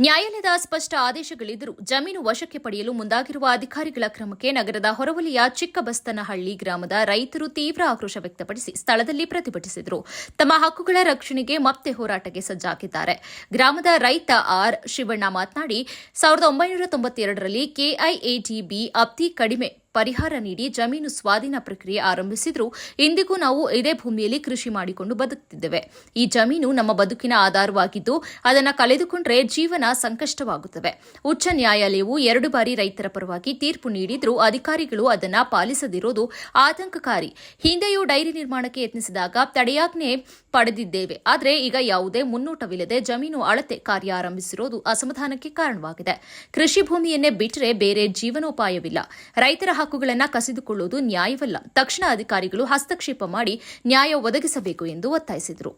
ನ್ಯಾಯಾಲಯದ ಸ್ಪಷ್ಟ ಆದೇಶಗಳಿದ್ದರೂ ಜಮೀನು ವಶಕ್ಕೆ ಪಡೆಯಲು ಮುಂದಾಗಿರುವ ಅಧಿಕಾರಿಗಳ ಕ್ರಮಕ್ಕೆ ನಗರದ ಹೊರವಲಯ ಚಿಕ್ಕಬಸ್ತನಹಳ್ಳಿ ಗ್ರಾಮದ ರೈತರು ತೀವ್ರ ಆಕ್ರೋಶ ವ್ಯಕ್ತಪಡಿಸಿ ಸ್ಥಳದಲ್ಲಿ ಪ್ರತಿಭಟಿಸಿದರು. ತಮ್ಮ ಹಕ್ಕುಗಳ ರಕ್ಷಣೆಗೆ ಮತ್ತೆ ಹೋರಾಟಕ್ಕೆ ಸಜ್ಜಾಗಿದ್ದಾರೆ. ಗ್ರಾಮದ ರೈತ ಆರ್. ಶಿವಣ್ಣ ಮಾತನಾಡಿ 1992ರಲ್ಲಿ ಕೆಐಎಡಿಬಿ ಅತಿ ಕಡಿಮೆ ಪರಿಹಾರ ನೀಡಿ ಜಮೀನು ಸ್ವಾಧೀನ ಪ್ರಕ್ರಿಯೆ ಆರಂಭಿಸಿದ್ರು. ಇಂದಿಗೂ ನಾವು ಇದೇ ಭೂಮಿಯಲ್ಲಿ ಕೃಷಿ ಮಾಡಿಕೊಂಡು ಬದುಕುತ್ತಿದ್ದೇವೆ. ಈ ಜಮೀನು ನಮ್ಮ ಬದುಕಿನ ಆಧಾರವಾಗಿದ್ದು ಅದನ್ನು ಕಳೆದುಕೊಂಡ್ರೆ ಜೀವನ ಸಂಕಷ್ಟವಾಗುತ್ತವೆ. ಉಚ್ಚ ನ್ಯಾಯಾಲಯವು 2 ಬಾರಿ ರೈತರ ಪರವಾಗಿ ತೀರ್ಪು ನೀಡಿದ್ರೂ ಅಧಿಕಾರಿಗಳು ಅದನ್ನು ಪಾಲಿಸದಿರೋದು ಆತಂಕಕಾರಿ. ಹಿಂದೆಯೂ ಡೈರಿ ನಿರ್ಮಾಣಕ್ಕೆ ಯತ್ನಿಸಿದಾಗ ತಡೆಯಾಜ್ಞೆ ಪಡೆದಿದ್ದೇವೆ. ಆದರೆ ಈಗ ಯಾವುದೇ ಮುನ್ನೋಟವಿಲ್ಲದೆ ಜಮೀನು ಅಳತೆ ಕಾರ್ಯ ಆರಂಭಿಸಿರೋದು ಅಸಮಾಧಾನಕ್ಕೆ ಕಾರಣವಾಗಿದೆ. ಕೃಷಿ ಭೂಮಿಯನ್ನೇ ಬಿಟ್ಟರೆ ಬೇರೆ ಜೀವನೋಪಾಯವಿಲ್ಲ. ರೈತರ ಹಕ್ಕುಗಳನ್ನು ಕಸಿದುಕೊಳ್ಳುವುದು ನ್ಯಾಯವಲ್ಲ. ತಕ್ಷಣ ಅಧಿಕಾರಿಗಳು ಹಸ್ತಕ್ಷೇಪ ಮಾಡಿ ನ್ಯಾಯ ಒದಗಿಸಬೇಕು ಎಂದು ಒತ್ತಾಯಿಸಿದರು.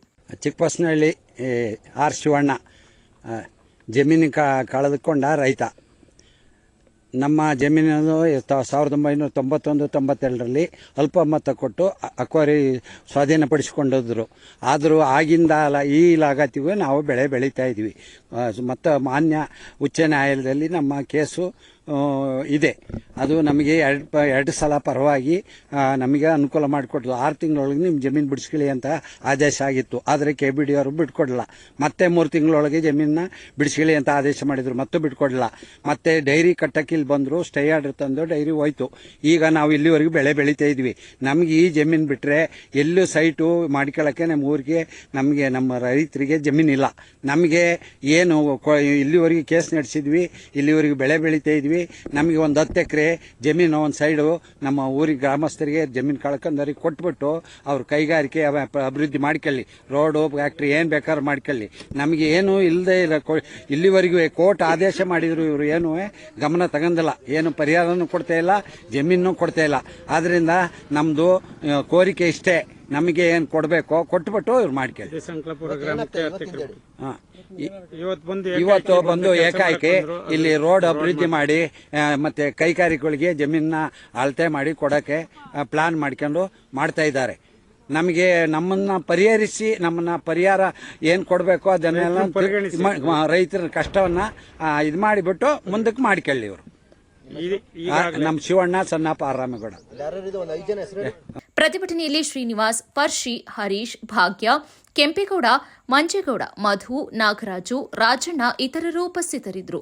ಚಿಕ್ಕಬಸ್ತನಹಳ್ಳಿ ಆರ್. ಶಿವಣ್ಣ ಜಮೀನು ಕಳೆದುಕೊಂಡ ರೈತ. ನಮ್ಮ ಜಮೀನನ್ನು 1991-92ರಲ್ಲಿ ಅಲ್ಪಮತ ಕೊಟ್ಟು ಅಕ್ವರಿ ಸ್ವಾಧೀನಪಡಿಸಿಕೊಂಡಿದ್ರು. ಆದರೂ ಆಗಿಂದ ಈ ಲಾಗತ್ತಿಗೂ ನಾವು ಬೆಳೆ ಬೆಳೀತಾ ಇದ್ವಿ. ಮತ್ತು ಮಾನ್ಯ ಉಚ್ಚ ನ್ಯಾಯಾಲಯದಲ್ಲಿ ನಮ್ಮ ಕೇಸು ಇದೆ. ಅದು ನಮಗೆ ಎರಡು ಸಲ ಪರವಾಗಿ ನಮಗೆ ಅನುಕೂಲ ಮಾಡಿಕೊಟ್ರು. 6 ತಿಂಗಳೊಳಗೆ ನಿಮ್ಮ ಜಮೀನು ಬಿಡಿಸ್ಕೊಳ್ಳಿ ಅಂತ ಆದೇಶ ಆಗಿತ್ತು. ಆದರೆ KBD ಅವರು ಬಿಟ್ಕೊಡಲ್ಲ. ಮತ್ತೆ 3 ತಿಂಗಳೊಳಗೆ ಜಮೀನನ್ನ ಬಿಡಿಸ್ಕೊಳ್ಳಿ ಅಂತ ಆದೇಶ ಮಾಡಿದ್ರು, ಮತ್ತು ಬಿಟ್ಕೊಡಲ್ಲ. ಮತ್ತೆ ಡೈರಿ ಕಟ್ಟಕ್ಕೆ ಇಲ್ಲಿ ಬಂದರು, ಸ್ಟೇ ಆರ್ಡರ್ ತಂದು ಡೈರಿ ಹೋಯ್ತು. ಈಗ ನಾವು ಇಲ್ಲಿವರೆಗೂ ಬೆಳೆ ಬೆಳೀತಾ ಇದ್ವಿ. ನಮಗೆ ಈ ಜಮೀನು ಬಿಟ್ಟರೆ ಎಲ್ಲೂ ಸೈಟು ಮಾಡ್ಕೊಳ್ಳೋಕ್ಕೆ ನಮ್ಮ ಊರಿಗೆ ನಮಗೆ ನಮ್ಮ ರೈತರಿಗೆ ಜಮೀನಿಲ್ಲ. ನಮಗೆ ಏನು ಇಲ್ಲಿವರೆಗೆ ಕೇಸ್ ನಡೆಸಿದ್ವಿ, ಇಲ್ಲಿವರೆಗೂ ಬೆಳೆ ಬೆಳೀತಾ ಇದ್ವಿ. ನಮಗೆ ಒಂದು 10 ಎಕರೆ ಜಮೀನು ಒಂದು ಸೈಡು ನಮ್ಮ ಊರಿಗೆ ಗ್ರಾಮಸ್ಥರಿಗೆ ಜಮೀನು ಕಳ್ಕೊಂಡವ್ರಿಗೆ ಕೊಟ್ಬಿಟ್ಟು ಅವ್ರ ಕೈಗಾರಿಕೆ ಅಭಿವೃದ್ಧಿ ಮಾಡ್ಕೊಳ್ಳಿ, ರೋಡು ಫ್ಯಾಕ್ಟ್ರಿ ಏನು ಬೇಕಾದ್ರೂ ಮಾಡ್ಕೊಳ್ಳಿ. ನಮಗೆ ಏನು ಇಲ್ಲದೆ ಇಲ್ಲ. ಇಲ್ಲಿವರೆಗೂ ಕೋರ್ಟ್ ಆದೇಶ ಮಾಡಿದ್ರು, ಇವರು ಏನು ಗಮನ ತಗೊಂಡಿಲ್ಲ. ಏನು ಪರಿಹಾರನೂ ಕೊಡ್ತಾ ಇಲ್ಲ, ಜಮೀನು ಕೊಡ್ತಾ ಇಲ್ಲ. ಆದ್ರಿಂದ ನಮ್ಮದು ಕೋರಿಕೆ ಇಷ್ಟೇ, ನಮಗೆ ಏನು ಕೊಡಬೇಕೋ ಕೊಟ್ಬಿಟ್ಟು ಇವ್ರು ಮಾಡ್ಕೊಳ್ಳಿ. ಇವತ್ತು ಬಂದು ಏಕಾಏಕಿ ಇಲ್ಲಿ ರೋಡ್ ಅಭಿವೃದ್ಧಿ ಮಾಡಿ ಮತ್ತೆ ಕೈಗಾರಿಕೆಗಳಿಗೆ ಜಮೀನ ಅಳತೆ ಮಾಡಿ ಕೊಡೋಕೆ ಪ್ಲಾನ್ ಮಾಡ್ಕೊಂಡು ಮಾಡ್ತಾ ಇದ್ದಾರೆ. ನಮಗೆ ನಮ್ಮನ್ನ ಪರಿಹರಿಸಿ ನಮ್ಮನ್ನ ಪರಿಹಾರ ಏನು ಕೊಡಬೇಕೋ ಅದನ್ನೆಲ್ಲ ರೈತರ ಕಷ್ಟವನ್ನ ಇದು ಮಾಡಿಬಿಟ್ಟು ಮುಂದಕ್ಕೆ ಮಾಡ್ಕೊಳ್ಳಿ. ಇವರು ನಮ್ಮ ಶಿವಣ್ಣ, ಸಣ್ಣಪ್ಪ, ಆರಾಮೇಗೌಡ. ಪ್ರತಿಭಟನೆಯಲ್ಲಿ ಶ್ರೀನಿವಾಸ್, ಪರ್ಷಿ, ಹರೀಶ್, ಭಾಗ್ಯ, ಕೆಂಪೇಗೌಡ, ಮಂಜೇಗೌಡ, ಮಧು, ನಾಗರಾಜು, ರಾಜಣ್ಣ ಇತರರು ಉಪಸ್ಥಿತರಿದ್ದರು.